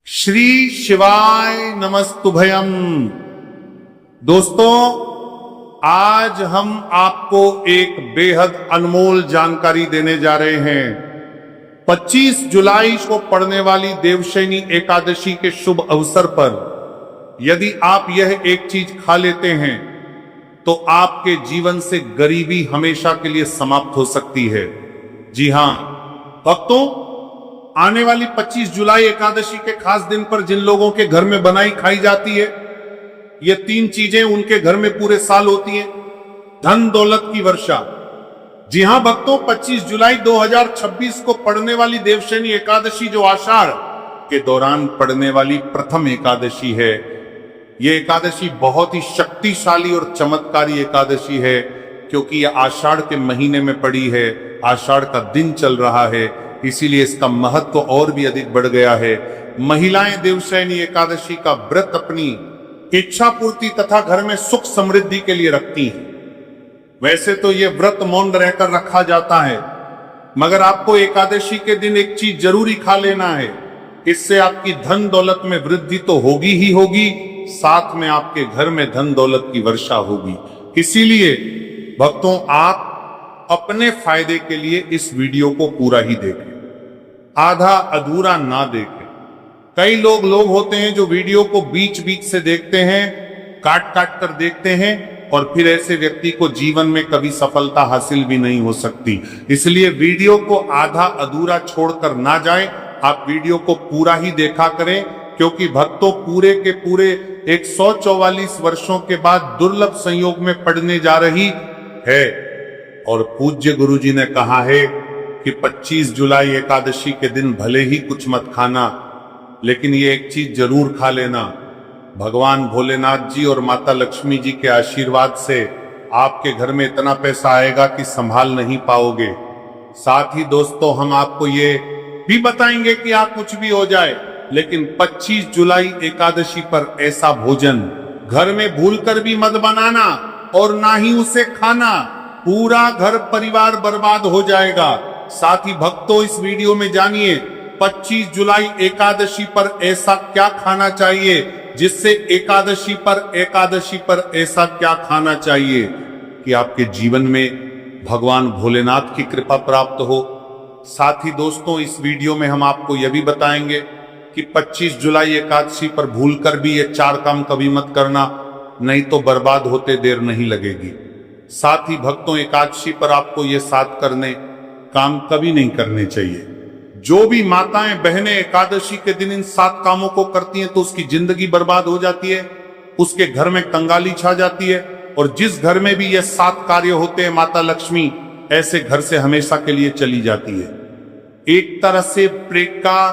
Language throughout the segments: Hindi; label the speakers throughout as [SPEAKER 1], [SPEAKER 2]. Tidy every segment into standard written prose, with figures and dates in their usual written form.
[SPEAKER 1] श्री शिवाय नमस्तुभयम। दोस्तों, आज हम आपको एक बेहद अनमोल जानकारी देने जा रहे हैं। 25 जुलाई को पड़ने वाली देवशयनी एकादशी के शुभ अवसर पर यदि आप यह एक चीज खा लेते हैं तो आपके जीवन से गरीबी हमेशा के लिए समाप्त हो सकती है। जी हां भक्तों, आने वाली 25 जुलाई एकादशी के खास दिन पर जिन लोगों के घर में बनाई खाई जाती है, ये 3 चीजें उनके घर में पूरे साल होती हैं। धन दौलत की वर्षा। जी हां भक्तों, 25 जुलाई 2026 को पड़ने वाली देवशयनी एकादशी जो आषाढ़ के दौरान पड़ने वाली प्रथम एकादशी है, ये एकादशी बहुत ही शक्तिशाली और चमत्कारी एकादशी है, क्योंकि यह आषाढ़ के महीने में पड़ी है, आषाढ़ का दिन चल रहा है, इसीलिए इसका महत्व और भी अधिक बढ़ गया है। महिलाएं देवशयनी एकादशी का व्रत अपनी इच्छा पूर्ति तथा घर में सुख समृद्धि के लिए रखती हैं। वैसे तो यह व्रत मौन रहकर रखा जाता है, मगर आपको एकादशी के दिन एक चीज जरूरी खा लेना है। इससे आपकी धन दौलत में वृद्धि तो होगी ही होगी, साथ में आपके घर में धन दौलत की वर्षा होगी। इसीलिए भक्तों, आप अपने फायदे के लिए इस वीडियो को पूरा ही देखें, आधा अधूरा ना देखें। कई लोग होते हैं जो वीडियो को बीच बीच से देखते हैं, काट काट कर देखते हैं, और फिर ऐसे व्यक्ति को जीवन में कभी सफलता हासिल भी नहीं हो सकती। इसलिए वीडियो को आधा अधूरा छोड़कर ना जाए, आप वीडियो को पूरा ही देखा करें, क्योंकि भक्तों पूरे के पूरे 144 वर्षों के बाद दुर्लभ संयोग में पड़ने जा रही है। और पूज्य गुरुजी ने कहा है कि 25 जुलाई एकादशी के दिन भले ही कुछ मत खाना, लेकिन ये एक चीज जरूर खा लेना। भगवान भोलेनाथ जी और माता लक्ष्मी जी के आशीर्वाद से आपके घर में इतना पैसा आएगा कि संभाल नहीं पाओगे। साथ ही दोस्तों, हम आपको ये भी बताएंगे कि आप कुछ भी हो जाए, लेकिन 25 जुलाई एकादशी पर ऐसा भोजन घर में भूलकर भी मत बनाना और ना ही उसे खाना, पूरा घर परिवार बर्बाद हो जाएगा। साथ ही भक्तों, इस वीडियो में जानिए 25 जुलाई एकादशी पर ऐसा क्या खाना चाहिए, जिससे एकादशी पर ऐसा क्या खाना चाहिए कि आपके जीवन में भगवान भोलेनाथ की कृपा प्राप्त हो। साथ ही दोस्तों, इस वीडियो में हम आपको यह भी बताएंगे कि 25 जुलाई एकादशी पर भूलकर भी ये 4 काम कभी मत करना, नहीं तो बर्बाद होते देर नहीं लगेगी। साथ ही भक्तों, एकादशी पर आपको ये 7 करने काम कभी नहीं करने चाहिए। जो भी माताएं बहनें एकादशी के दिन इन 7 कामों को करती हैं तो उसकी जिंदगी बर्बाद हो जाती है, उसके घर में कंगाली छा जाती है, और जिस घर में भी ये 7 कार्य होते हैं, माता लक्ष्मी ऐसे घर से हमेशा के लिए चली जाती है। एक तरह से प्रेका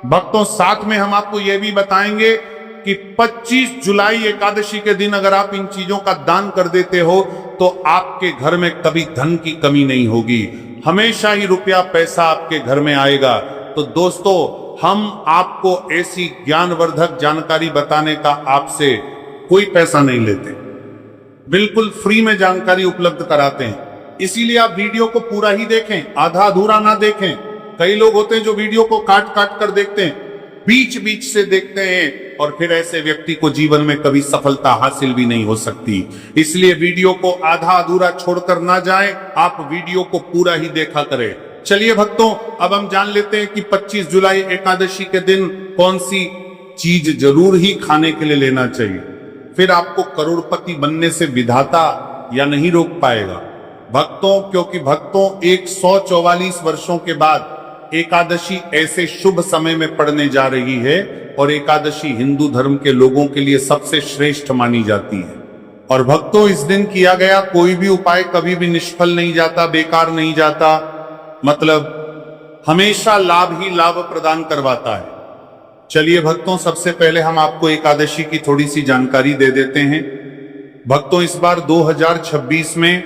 [SPEAKER 1] भक्तों, साथ में हम आपको यह भी बताएंगे कि 25 जुलाई एकादशी के दिन अगर आप इन चीजों का दान कर देते हो तो आपके घर में कभी धन की कमी नहीं होगी, हमेशा ही रुपया पैसा आपके घर में आएगा। तो दोस्तों, हम आपको ऐसी ज्ञानवर्धक जानकारी बताने का आपसे कोई पैसा नहीं लेते, बिल्कुल फ्री में जानकारी उपलब्ध कराते हैं। इसीलिए आप वीडियो को पूरा ही देखें, आधा अधूरा ना देखें। कई लोग होते हैं जो वीडियो को काट काट कर देखते हैं, बीच बीच से देखते हैं, और फिर ऐसे व्यक्ति को जीवन में कभी सफलता हासिल भी नहीं हो सकती। इसलिए वीडियो को आधा अधूरा छोड़कर ना जाएं, आप वीडियो को पूरा ही देखा करें। चलिए भक्तों, अब हम जान लेते हैं कि 25 जुलाई एकादशी के दिन कौन सी चीज जरूर ही खाने के लिए लेना चाहिए, फिर आपको करोड़पति बनने से विधाता या नहीं रोक पाएगा भक्तों। क्योंकि भक्तों, 144 वर्षों के बाद एकादशी ऐसे शुभ समय में पड़ने जा रही है, और एकादशी हिंदू धर्म के लोगों के लिए सबसे श्रेष्ठ मानी जाती है। और भक्तों, इस दिन किया गया कोई भी उपाय कभी भी निष्फल नहीं जाता, बेकार नहीं जाता, मतलब हमेशा लाभ ही लाभ प्रदान करवाता है। चलिए भक्तों, सबसे पहले हम आपको एकादशी की थोड़ी सी जानकारी दे देते हैं। भक्तों, इस बार 2026 में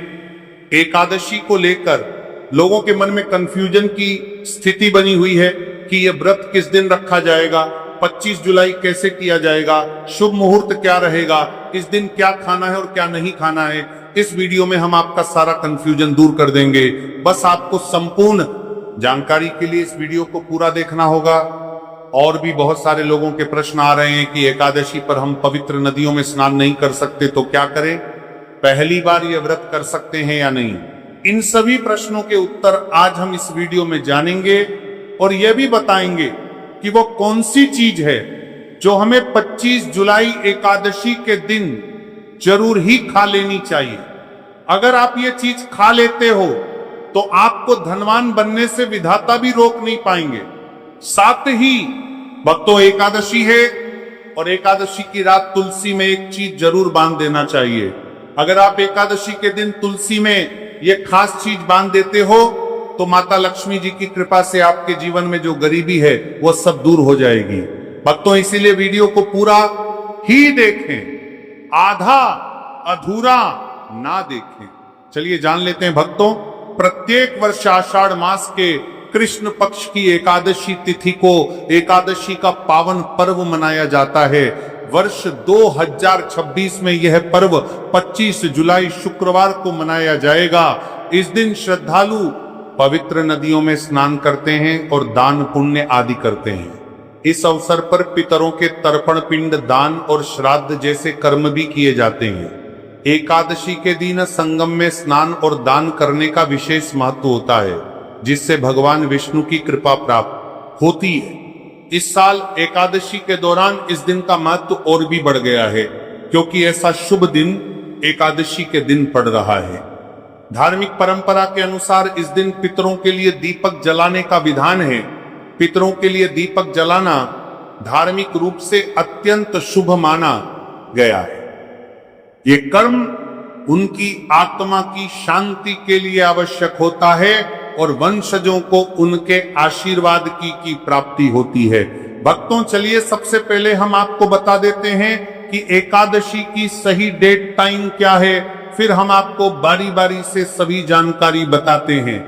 [SPEAKER 1] एकादशी को लेकर लोगों के मन में कंफ्यूजन की स्थिति बनी हुई है कि यह व्रत किस दिन रखा जाएगा, 25 जुलाई कैसे किया जाएगा, शुभ मुहूर्त क्या रहेगा, इस दिन क्या खाना है और क्या नहीं खाना है। इस वीडियो में हम आपका सारा कंफ्यूजन दूर कर देंगे। बस आपको संपूर्ण जानकारी के लिए इस वीडियो को पूरा देखना होगा। और भी बहुत सारे लोगों के प्रश्न आ रहे हैं कि एकादशी पर हम पवित्र नदियों में स्नान नहीं कर सकते तो क्या करें, पहली बार यह व्रत कर सकते हैं या नहीं। इन सभी प्रश्नों के उत्तर आज हम इस वीडियो में जानेंगे और यह भी बताएंगे कि वो कौन सी चीज है जो हमें 25 जुलाई एकादशी के दिन जरूर ही खा लेनी चाहिए। अगर आप ये चीज खा लेते हो तो आपको धनवान बनने से विधाता भी रोक नहीं पाएंगे। साथ ही भक्तों, एकादशी है और एकादशी की रात तुलसी में एक चीज जरूर बांध देना चाहिए। अगर आप एकादशी के दिन तुलसी में ये खास चीज बांध देते हो तो माता लक्ष्मी जी की कृपा से आपके जीवन में जो गरीबी है वो सब दूर हो जाएगी। भक्तों, इसीलिए वीडियो को पूरा ही देखें, आधा अधूरा ना देखें। चलिए जान लेते हैं भक्तों, प्रत्येक वर्ष आषाढ़ मास के कृष्ण पक्ष की एकादशी तिथि को एकादशी का पावन पर्व मनाया जाता है। वर्ष 2026 में यह पर्व 25 जुलाई शुक्रवार को मनाया जाएगा। इस दिन श्रद्धालु पवित्र नदियों में स्नान करते हैं और दान पुण्य आदि करते हैं। इस अवसर पर पितरों के तर्पण पिंड दान और श्राद्ध जैसे कर्म भी किए जाते हैं। एकादशी के दिन संगम में स्नान और दान करने का विशेष महत्व होता है, जिससे भगवान विष्णु की कृपा प्राप्त होती है। इस साल एकादशी के दौरान इस दिन का महत्व और भी बढ़ गया है, क्योंकि ऐसा शुभ दिन एकादशी के दिन पड़ रहा है। धार्मिक परंपरा के अनुसार इस दिन पितरों के लिए दीपक जलाने का विधान है। पितरों के लिए दीपक जलाना धार्मिक रूप से अत्यंत शुभ माना गया है। ये कर्म उनकी आत्मा की शांति के लिए आवश्यक होता है और वंशजों को उनके आशीर्वाद की प्राप्ति होती है। भक्तों, चलिए सबसे पहले हम आपको बता देते हैं कि एकादशी की सही डेट टाइम क्या है, फिर हम आपको बारी बारी से सभी जानकारी बताते हैं।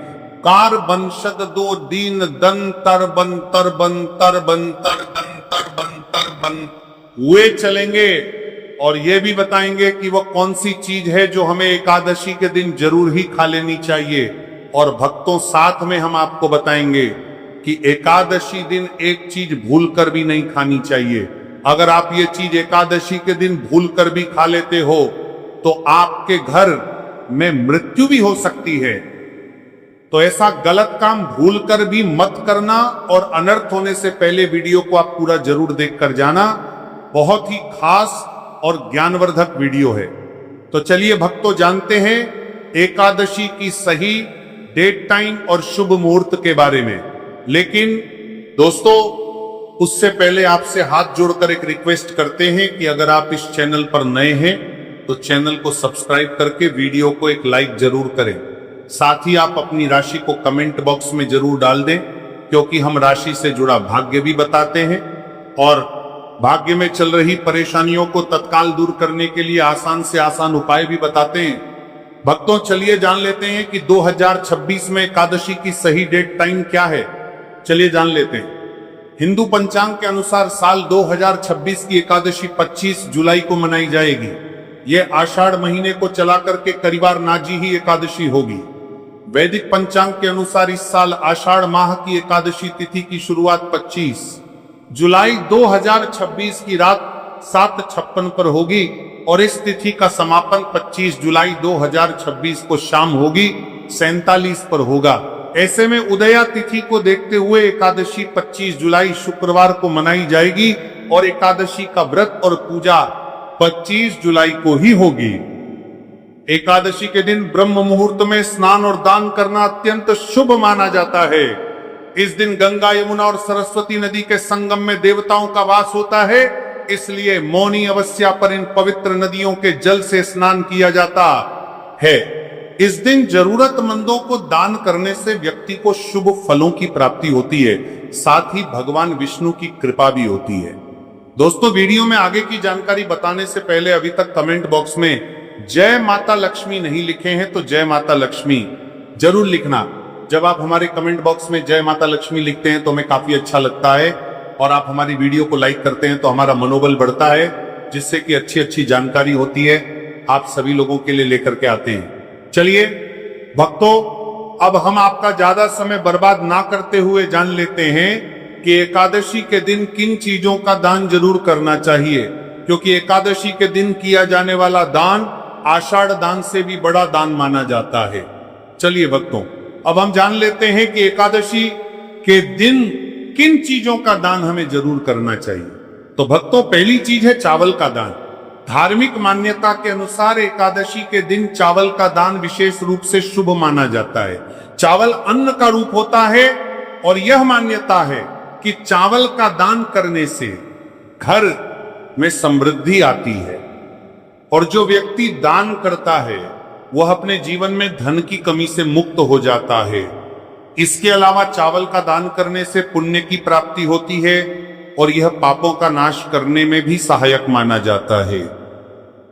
[SPEAKER 1] कार बन शद दो दीन दन तर बन तर बन तर बन तर बन तर बन तर बन हुए चलेंगे और ये भी बताएंगे कि वह कौन सी चीज है जो हमें एकादशी के दिन जरूर ही खा लेनी चाहिए। और भक्तों, साथ में हम आपको बताएंगे कि एकादशी दिन एक चीज भूल कर भी नहीं खानी चाहिए। अगर आप ये चीज एकादशी के दिन भूल कर भी खा लेते हो तो आपके घर में मृत्यु भी हो सकती है। तो ऐसा गलत काम भूल कर भी मत करना और अनर्थ होने से पहले वीडियो को आप पूरा जरूर देख कर जाना। बहुत ही खास और ज्ञानवर्धक वीडियो है। तो चलिए भक्तों, जानते हैं एकादशी की सही डेट टाइम और शुभ मुहूर्त के बारे में। लेकिन दोस्तों, उससे पहले आपसे हाथ जोड़कर एक रिक्वेस्ट करते हैं कि अगर आप इस चैनल पर नए हैं तो चैनल को सब्सक्राइब करके वीडियो को एक लाइक जरूर करें। साथ ही आप अपनी राशि को कमेंट बॉक्स में जरूर डाल दें, क्योंकि हम राशि से जुड़ा भाग्य भी बताते हैं और भाग्य में चल रही परेशानियों को तत्काल दूर करने के लिए आसान से आसान उपाय भी बताते हैं। भक्तों, चलिए जान लेते हैं कि 2026 में एकादशी की सही डेट टाइम क्या है। चलिए जान लेते हैं। हिंदू पंचांग के अनुसार साल 2026 की एकादशी 25 जुलाई को मनाई जाएगी। यह आषाढ़ महीने को चला करके करीबार नाजी ही एकादशी होगी। वैदिक पंचांग के अनुसार इस साल आषाढ़ माह की एकादशी तिथि की शुरुआत 25 जुलाई 2026 की रात 7:56 पर होगी और इस तिथि का समापन 25 जुलाई 2026 को शाम होगी 47 पर होगा। ऐसे में उदया तिथि को देखते हुए एकादशी 25 जुलाई शुक्रवार को मनाई जाएगी और एकादशी का व्रत और पूजा 25 जुलाई को ही होगी। एकादशी के दिन ब्रह्म मुहूर्त में स्नान और दान करना अत्यंत शुभ माना जाता है। इस दिन गंगा, यमुना और सरस्वती नदी के संगम में देवताओं का वास होता है, इसलिए मौनी अमावस्या पर इन पवित्र नदियों के जल से स्नान किया जाता है। इस दिन जरूरतमंदों को दान करने से व्यक्ति को शुभ फलों की प्राप्ति होती है, साथ ही भगवान विष्णु की कृपा भी होती है। दोस्तों, वीडियो में आगे की जानकारी बताने से पहले अभी तक कमेंट बॉक्स में जय माता लक्ष्मी नहीं लिखे हैं तो जय माता लक्ष्मी जरूर लिखना। जब आप हमारे कमेंट बॉक्स में जय माता लक्ष्मी लिखते हैं तो हमें काफी अच्छा लगता है और आप हमारी वीडियो को लाइक करते हैं तो हमारा मनोबल बढ़ता है, जिससे कि अच्छी अच्छी जानकारी होती है आप सभी लोगों के लिए लेकर के आते हैं। चलिए भक्तों, अब हम आपका ज्यादा समय बर्बाद ना करते हुए जान लेते हैं कि एकादशी के दिन किन चीजों का दान जरूर करना चाहिए, क्योंकि एकादशी के दिन किया जाने वाला दान आषाढ़ दान से भी बड़ा दान माना जाता है। चलिए भक्तों, अब हम जान लेते हैं कि एकादशी के दिन किन चीजों का दान हमें जरूर करना चाहिए। तो भक्तों, पहली चीज है चावल का दान। धार्मिक मान्यता के अनुसार एकादशी के दिन चावल का दान विशेष रूप से शुभ माना जाता है। चावल अन्न का रूप होता है और यह मान्यता है कि चावल का दान करने से घर में समृद्धि आती है और जो व्यक्ति दान करता है वह अपने जीवन में धन की कमी से मुक्त हो जाता है। इसके अलावा चावल का दान करने से पुण्य की प्राप्ति होती है और यह पापों का नाश करने में भी सहायक माना जाता है।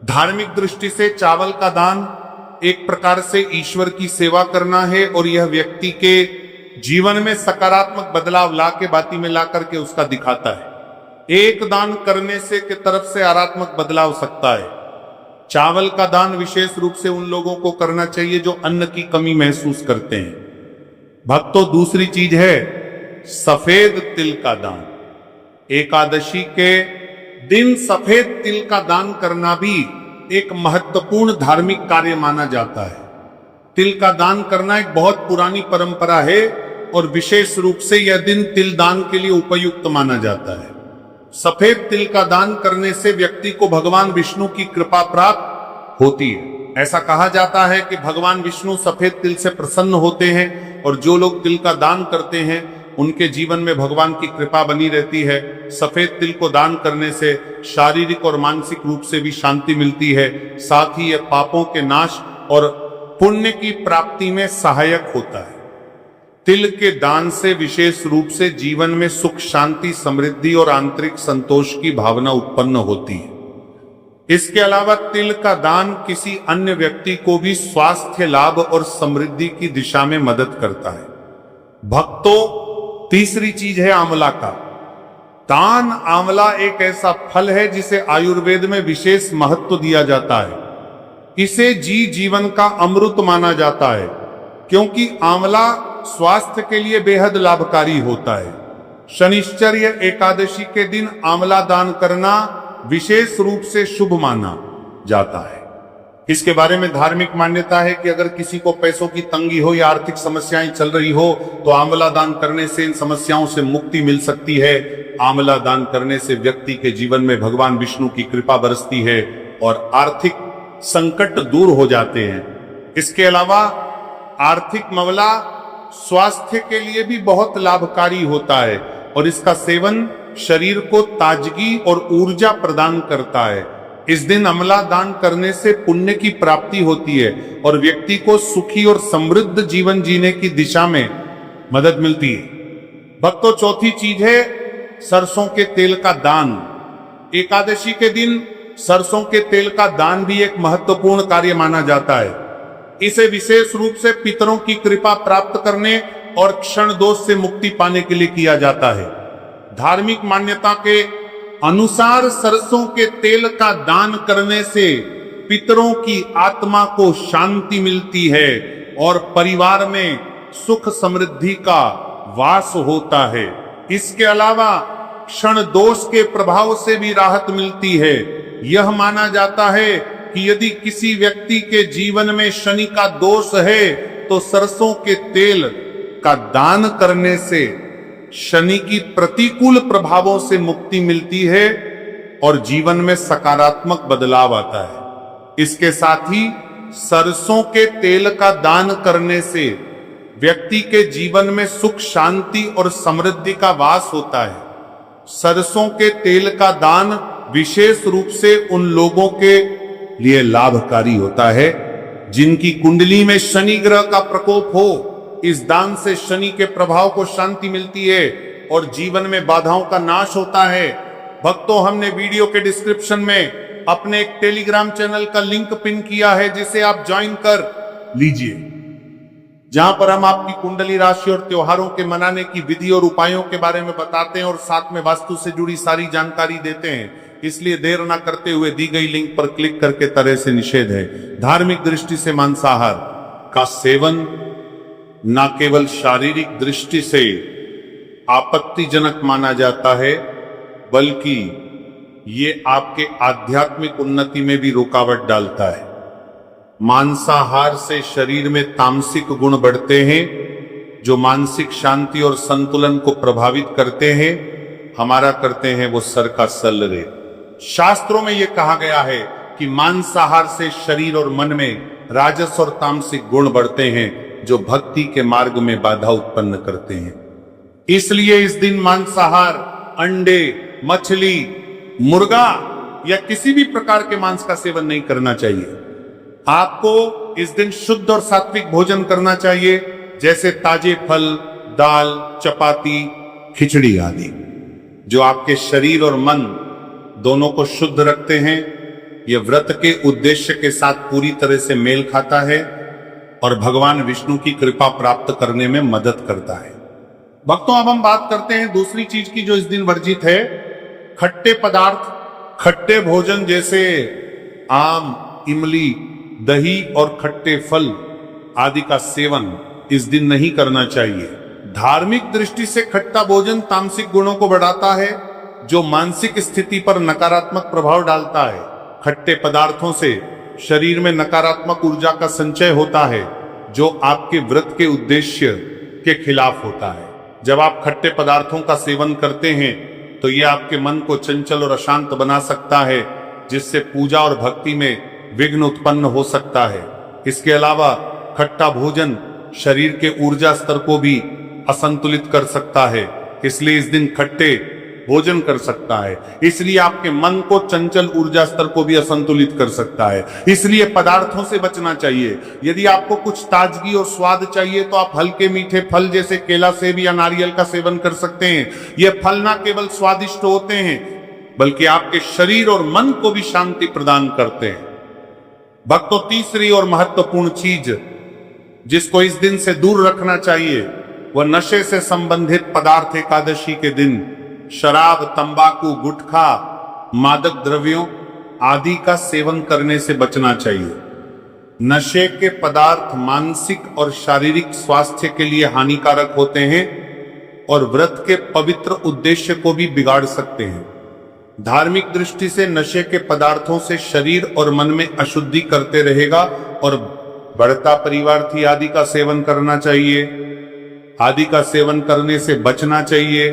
[SPEAKER 1] धार्मिक दृष्टि से चावल का दान एक प्रकार से ईश्वर की सेवा करना है और यह व्यक्ति के जीवन में सकारात्मक बदलाव ला के बाती में ला करके उसका दिखाता है। एक दान करने से के तरफ से आरात्मक बदलाव सकता है। चावल का दान विशेष रूप से उन लोगों को करना चाहिए जो अन्न की कमी महसूस करते हैं। भक्तों, दूसरी चीज है सफेद तिल का दान। एकादशी के दिन सफेद तिल का दान करना भी एक महत्वपूर्ण धार्मिक कार्य माना जाता है। तिल का दान करना एक बहुत पुरानी परंपरा है और विशेष रूप से यह दिन तिल दान के लिए उपयुक्त माना जाता है। सफेद तिल का दान करने से व्यक्ति को भगवान विष्णु की कृपा प्राप्त होती है। ऐसा कहा जाता है कि भगवान विष्णु सफेद तिल से प्रसन्न होते हैं और जो लोग तिल का दान करते हैं उनके जीवन में भगवान की कृपा बनी रहती है। सफेद तिल को दान करने से शारीरिक और मानसिक रूप से भी शांति मिलती है। साथ ही यह पापों के नाश और पुण्य की प्राप्ति में सहायक होता है। तिल के दान से विशेष रूप से जीवन में सुख, शांति, समृद्धि और आंतरिक संतोष की भावना उत्पन्न होती है। इसके अलावा तिल का दान किसी अन्य व्यक्ति को भी स्वास्थ्य लाभ और समृद्धि की दिशा में मदद करता है। भक्तों, तीसरी चीज है आंवला का दान। आंवला एक ऐसा फल है जिसे आयुर्वेद में विशेष महत्व दिया जाता है। इसे जीवन का अमृत माना जाता है क्योंकि आंवला स्वास्थ्य के लिए बेहद लाभकारी होता है। शनिश्चर्य एकादशी के दिन आंवला दान करना विशेष रूप से शुभ माना जाता है। इसके बारे में धार्मिक मान्यता है कि अगर किसी को पैसों की तंगी हो या आर्थिक समस्याएं चल रही हो तो आंवला दान करने से इन समस्याओं से मुक्ति मिल सकती है। आंवला दान करने से व्यक्ति के जीवन में भगवान विष्णु की कृपा बरसती है और आर्थिक संकट दूर हो जाते हैं। इसके अलावा आर्थिक मामला स्वास्थ्य के लिए भी बहुत लाभकारी होता है और इसका सेवन शरीर को ताजगी और ऊर्जा प्रदान करता है। इस दिन आंवला दान करने से पुण्य की प्राप्ति होती है और व्यक्ति को सुखी और समृद्ध जीवन जीने की दिशा में मदद मिलती है। भक्तों, चौथी चीज है सरसों के तेल का दान। एकादशी के दिन सरसों के तेल का दान भी एक महत्वपूर्ण कार्य माना जाता है। इसे विशेष रूप से पितरों की कृपा प्राप्त करने और क्षण दोष से मुक्ति पाने के लिए किया जाता है। धार्मिक मान्यता के अनुसार सरसों के तेल का दान करने से पितरों की आत्मा को शांति मिलती है और परिवार में सुख समृद्धि का वास होता है। इसके अलावा क्षण दोष के प्रभाव से भी राहत मिलती है। यह माना जाता है कि यदि किसी व्यक्ति के जीवन में शनि का दोष है तो सरसों के तेल का दान करने से शनि की प्रतिकूल प्रभावों से मुक्ति मिलती है और जीवन में सकारात्मक बदलाव आता है। इसके साथ ही सरसों के तेल का दान करने से व्यक्ति के जीवन में सुख, शांति और समृद्धि का वास होता है। सरसों के तेल का दान विशेष रूप से उन लोगों के लिए लाभकारी होता है जिनकी कुंडली में शनि ग्रह का प्रकोप हो। इस दान से शनि के प्रभाव को शांति मिलती है और जीवन में बाधाओं का नाश होता है। भक्तों, हमने वीडियो के डिस्क्रिप्शन में अपने एक टेलीग्राम चैनल का लिंक पिन किया है जिसे आप ज्वाइन कर लीजिए, जहां पर हम आपकी कुंडली राशि और त्योहारों के मनाने की विधि और उपायों के बारे में बताते हैं और साथ में वास्तु से जुड़ी सारी जानकारी देते हैं। इसलिए देर ना करते हुए दी गई लिंक पर क्लिक करके तरह से निषेध है। धार्मिक दृष्टि से मांसाहार का सेवन न केवल शारीरिक दृष्टि से आपत्तिजनक माना जाता है, बल्कि ये आपके आध्यात्मिक उन्नति में भी रुकावट डालता है। मांसाहार से शरीर में तामसिक गुण बढ़ते हैं, जो मानसिक शांति और संतुलन को प्रभावित करते हैं। हमारा करते हैं वो सर का सल रे। शास्त्रों में यह कहा गया है कि मांसाहार से शरीर और मन में राजस और तामसिक गुण बढ़ते हैं, जो भक्ति के मार्ग में बाधा उत्पन्न करते हैं। इसलिए इस दिन मांसाहार, अंडे, मछली, मुर्गा या किसी भी प्रकार के मांस का सेवन नहीं करना चाहिए। आपको इस दिन शुद्ध और सात्विक भोजन करना चाहिए, जैसे ताजे फल, दाल, चपाती, खिचड़ी आदि, जो आपके शरीर और मन दोनों को शुद्ध रखते हैं। यह व्रत के उद्देश्य के साथ पूरी तरह से मेल खाता है और भगवान विष्णु की कृपा प्राप्त करने में मदद करता है। भक्तों, अब हम बात करते हैं दूसरी चीज की जो इस दिन वर्जित है। खट्टे पदार्थ, खट्टे भोजन जैसे आम, इमली, दही और खट्टे फल आदि का सेवन इस दिन नहीं करना चाहिए। धार्मिक दृष्टि से खट्टा भोजन तामसिक गुणों को बढ़ाता है, जो मानसिक स्थिति पर नकारात्मक प्रभाव डालता है। खट्टे पदार्थों से शरीर में नकारात्मक ऊर्जा का संचय होता है, जो आपके व्रत के उद्देश्य के खिलाफ होता है। जब आप खट्टे पदार्थों का सेवन करते हैं तो यह आपके मन को चंचल और अशांत बना सकता है, जिससे पूजा और भक्ति में विघ्न उत्पन्न हो सकता है। इसके अलावा खट्टा भोजन शरीर के ऊर्जा स्तर को भी असंतुलित कर सकता है, इसलिए इस दिन खट्टे भोजन कर सकता है। इसलिए आपके मन को चंचल ऊर्जा स्तर को भी असंतुलित कर सकता है। इसलिए पदार्थों से बचना चाहिए। यदि आपको कुछ ताजगी और स्वाद चाहिए तो आप हल्के मीठे फल जैसे केला, सेब या नारियल का सेवन कर सकते हैं। ये फल ना केवल स्वादिष्ट होते हैं, बल्कि आपके शरीर और मन को भी शांति प्रदान करते हैं। भक्तों, तीसरी और महत्वपूर्ण चीज जिसको इस दिन से दूर रखना चाहिए वह नशे से संबंधित पदार्थ। एकादशी के दिन शराब, तंबाकू, गुटखा, मादक द्रव्यों आदि का सेवन करने से बचना चाहिए। नशे के पदार्थ मानसिक और शारीरिक स्वास्थ्य के लिए हानिकारक होते हैं और व्रत के पवित्र उद्देश्य को भी बिगाड़ सकते हैं। धार्मिक दृष्टि से नशे के पदार्थों से शरीर और मन में अशुद्धि करते रहेगा और बढ़ता परिवार्थी आदि का सेवन करना चाहिए। आदि का सेवन करने से बचना चाहिए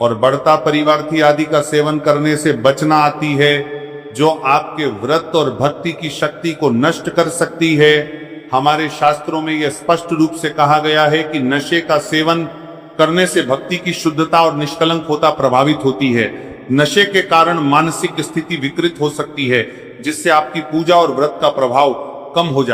[SPEAKER 1] और बढ़ता परिवार्थी आदि का सेवन करने से बचना आती है, जो आपके व्रत और भक्ति की शक्ति को नष्ट कर सकती है। हमारे शास्त्रों में यह स्पष्ट रूप से कहा गया है कि नशे का सेवन करने से भक्ति की शुद्धता और निष्कलंकता प्रभावित होती है। नशे के कारण मानसिक स्थिति विकृत हो सकती है, जिससे आपकी पूजा और व्रत का प्रभाव कम हो जाता है।